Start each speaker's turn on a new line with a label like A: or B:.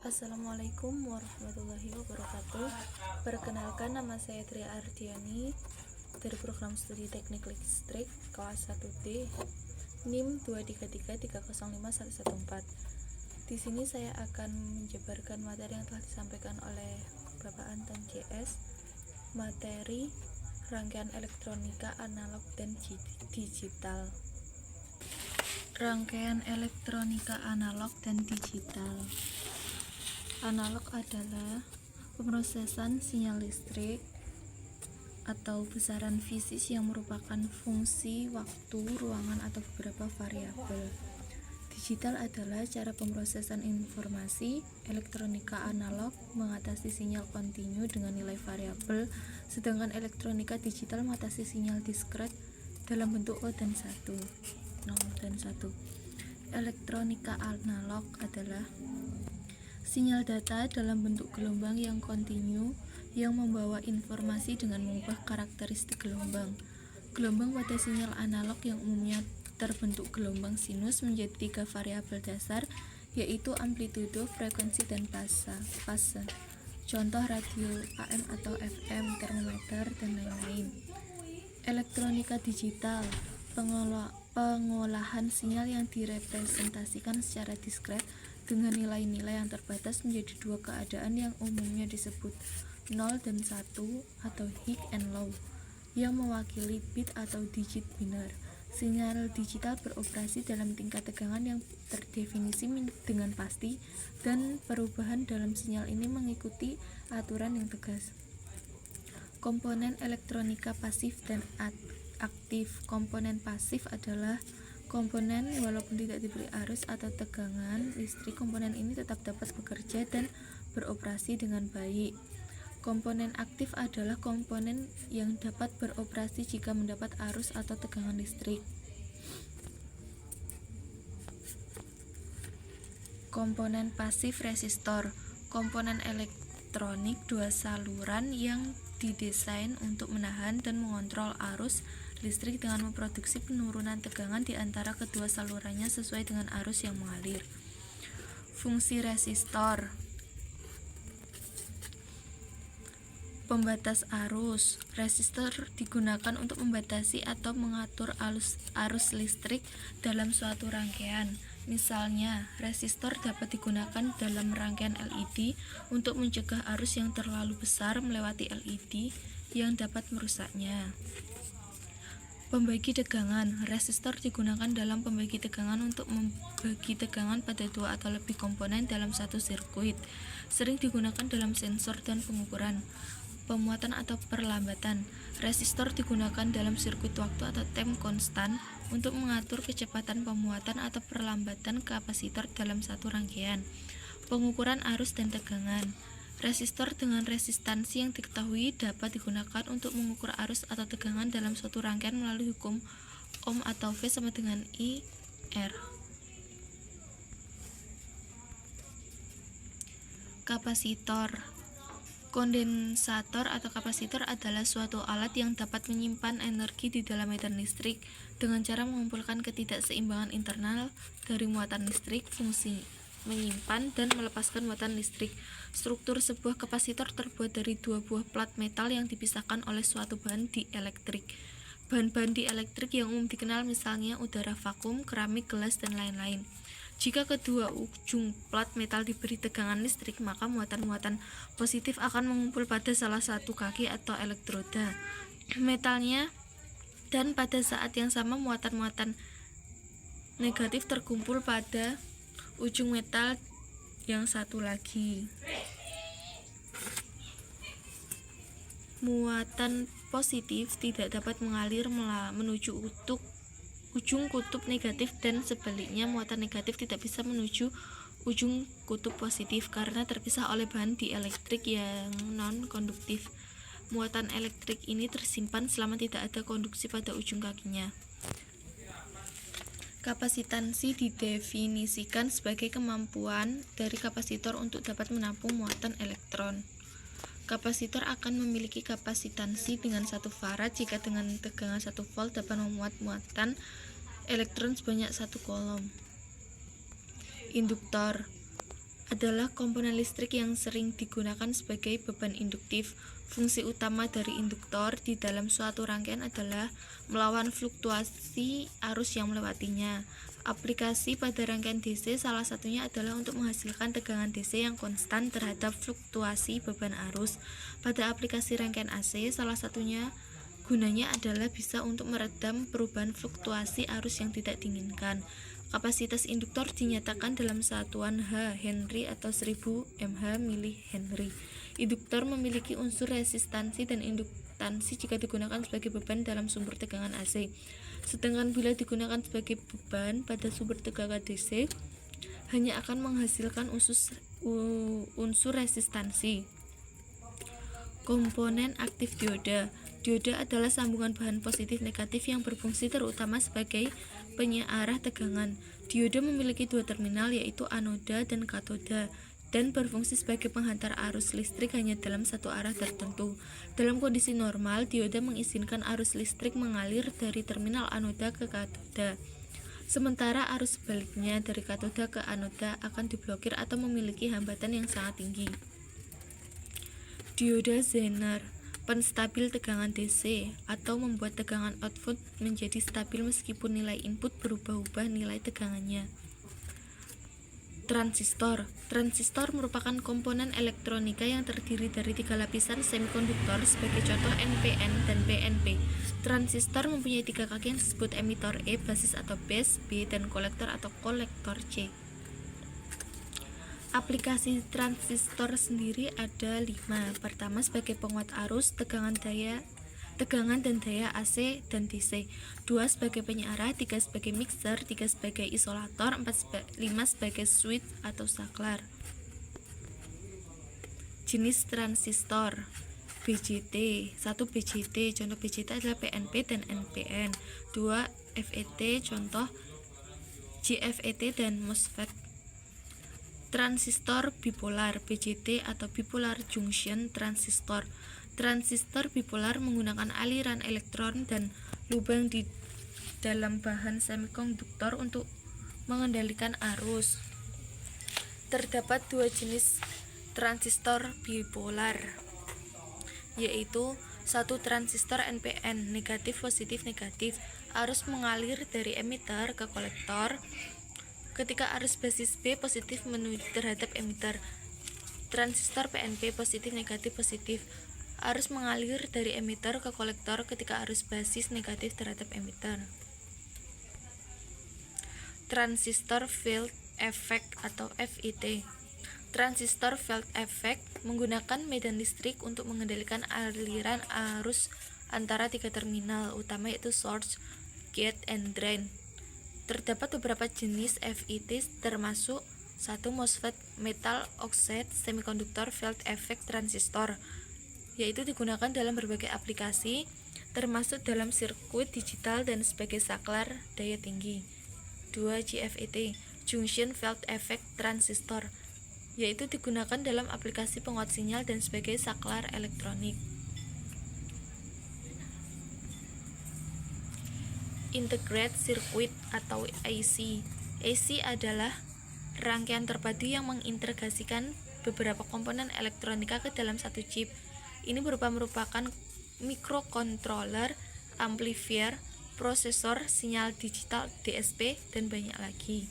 A: Assalamualaikum warahmatullahi wabarakatuh. Perkenalkan, nama saya Tria Ardiani dari program studi teknik listrik kelas 1D NIM 233305114. Di sini saya akan menjabarkan materi yang telah disampaikan oleh Bapak Anton JS, materi rangkaian elektronika analog dan digital. Rangkaian elektronika analog dan digital. Analog adalah pemrosesan sinyal listrik atau besaran fisis yang merupakan fungsi waktu, ruangan, atau beberapa variabel. Digital adalah cara pemrosesan informasi. Elektronika analog mengatasi sinyal kontinu dengan nilai variabel, sedangkan elektronika digital mengatasi sinyal diskret dalam bentuk 0 dan 1. Elektronika analog adalah sinyal data dalam bentuk gelombang yang kontinu yang membawa informasi dengan mengubah karakteristik gelombang. Gelombang pada sinyal analog yang umumnya terbentuk gelombang sinus menjadi 3 variabel dasar, yaitu amplitudo, frekuensi, dan fase. Contoh radio AM atau FM, termometer, dan lain-lain. Elektronika digital, pengolahan sinyal yang direpresentasikan secara diskret dengan nilai-nilai yang terbatas menjadi 2 keadaan yang umumnya disebut 0 dan 1 atau high and low, yang mewakili bit atau digit binar. Sinyal digital beroperasi dalam tingkat tegangan yang terdefinisi dengan pasti, dan perubahan dalam sinyal ini mengikuti aturan yang tegas. Komponen elektronika pasif dan aktif. Komponen pasif adalah komponen walaupun tidak diberi arus atau tegangan listrik, komponen ini tetap dapat bekerja dan beroperasi dengan baik. Komponen aktif adalah komponen yang dapat beroperasi jika mendapat arus atau tegangan listrik. Komponen pasif resistor, komponen elektronik 2 saluran yang didesain untuk menahan dan mengontrol arus listrik dengan memproduksi penurunan tegangan di antara kedua salurannya sesuai dengan arus yang mengalir. Fungsi resistor: pembatas arus. Resistor digunakan untuk membatasi atau mengatur arus listrik dalam suatu rangkaian. Misalnya, resistor dapat digunakan dalam rangkaian LED untuk mencegah arus yang terlalu besar melewati LED yang dapat merusaknya. Pembagi tegangan. Resistor digunakan dalam pembagi tegangan untuk membagi tegangan pada 2 atau lebih komponen dalam satu sirkuit. Sering digunakan dalam sensor dan pengukuran. Pemuatan atau perlambatan. Resistor digunakan dalam sirkuit waktu atau time konstan untuk mengatur kecepatan pemuatan atau perlambatan kapasitor dalam satu rangkaian. Pengukuran arus dan tegangan. Resistor dengan resistansi yang diketahui dapat digunakan untuk mengukur arus atau tegangan dalam suatu rangkaian melalui hukum Ohm atau V sama dengan I R. Kapasitor. Kondensator atau kapasitor adalah suatu alat yang dapat menyimpan energi di dalam medan listrik dengan cara mengumpulkan ketidakseimbangan internal dari muatan listrik. Fungsi menyimpan dan melepaskan muatan listrik. Struktur sebuah kapasitor terbuat dari 2 buah plat metal yang dipisahkan oleh suatu bahan dielektrik. Bahan-bahan dielektrik yang umum dikenal misalnya udara, vakum, keramik, gelas, dan lain-lain. Jika kedua ujung plat metal diberi tegangan listrik, maka muatan-muatan positif akan mengumpul pada salah satu kaki atau elektroda metalnya, dan pada saat yang sama muatan-muatan negatif terkumpul pada ujung metal yang satu lagi. Muatan positif tidak dapat mengalir menuju ujung kutub negatif, dan sebaliknya muatan negatif tidak bisa menuju ujung kutub positif karena terpisah oleh bahan dielektrik yang non-konduktif. Muatan elektrik ini tersimpan selama tidak ada konduksi pada ujung kakinya. Kapasitansi didefinisikan sebagai kemampuan dari kapasitor untuk dapat menampung muatan elektron. Kapasitor akan memiliki kapasitansi dengan 1 farad jika dengan tegangan 1 volt dapat memuat muatan elektron sebanyak 1 coulomb. Induktor. adalah komponen listrik yang sering digunakan sebagai beban induktif. Fungsi utama dari induktor di dalam suatu rangkaian adalah melawan fluktuasi arus yang melewatinya. Aplikasi pada rangkaian DC salah satunya adalah untuk menghasilkan tegangan DC yang konstan terhadap fluktuasi beban arus. Pada aplikasi rangkaian AC, salah satunya gunanya adalah bisa untuk meredam perubahan fluktuasi arus yang tidak diinginkan. Kapasitas induktor dinyatakan dalam satuan H Henry atau 1000 mH mili Henry. Induktor memiliki unsur resistansi dan induktansi jika digunakan sebagai beban dalam sumber tegangan AC. Sedangkan bila digunakan sebagai beban pada sumber tegangan DC, hanya akan menghasilkan unsur resistansi. Komponen aktif dioda. Dioda adalah sambungan bahan positif negatif yang berfungsi terutama sebagai penyearah tegangan. Dioda memiliki dua terminal, yaitu anoda dan katoda, dan berfungsi sebagai penghantar arus listrik hanya dalam satu arah tertentu. Dalam kondisi normal, dioda mengizinkan arus listrik mengalir dari terminal anoda ke katoda. Sementara arus sebaliknya dari katoda ke anoda akan diblokir atau memiliki hambatan yang sangat tinggi. Dioda Zener, penstabil tegangan DC, atau membuat tegangan output menjadi stabil meskipun nilai input berubah-ubah nilai tegangannya. Transistor. Transistor merupakan komponen elektronika yang terdiri dari 3 lapisan semikonduktor, sebagai contoh NPN dan PNP. Transistor mempunyai 3 kaki yang disebut emitor E, basis atau base, B, dan kolektor atau kolektor C. Aplikasi transistor sendiri ada 5. Pertama, sebagai penguat arus, tegangan dan daya AC dan DC. 2 sebagai penyearah, 3 sebagai mixer, 3 sebagai isolator, 5 sebagai switch atau saklar. Jenis transistor BJT. 1 BJT, contoh BJT adalah PNP dan NPN. 2 FET, contoh JFET dan MOSFET. Transistor bipolar BJT atau bipolar junction transistor. Transistor bipolar menggunakan aliran elektron dan lubang di dalam bahan semikonduktor untuk mengendalikan arus. Terdapat 2 jenis transistor bipolar, yaitu 1 transistor NPN, negatif positif negatif. Arus mengalir dari emitter ke kolektor ketika arus basis B positif menuju terhadap emitter. Transistor PNP, positif negatif positif. Arus mengalir dari emitter ke kolektor ketika arus basis negatif terhadap emitter. Transistor field effect atau FET. Transistor field effect menggunakan medan listrik untuk mengendalikan aliran arus antara 3 terminal utama, yaitu source, gate, and drain. Terdapat beberapa jenis FET, termasuk 1 MOSFET metal oxide semiconductor field effect transistor, yaitu digunakan dalam berbagai aplikasi, termasuk dalam sirkuit digital dan sebagai saklar daya tinggi. 2 JFET, junction field effect transistor, yaitu digunakan dalam aplikasi penguat sinyal dan sebagai saklar elektronik. Integrated Circuit atau AC. AC adalah rangkaian terpadu yang mengintegrasikan beberapa komponen elektronika ke dalam satu chip. Ini merupakan microcontroller, amplifier, prosesor, sinyal digital DSP, dan banyak lagi.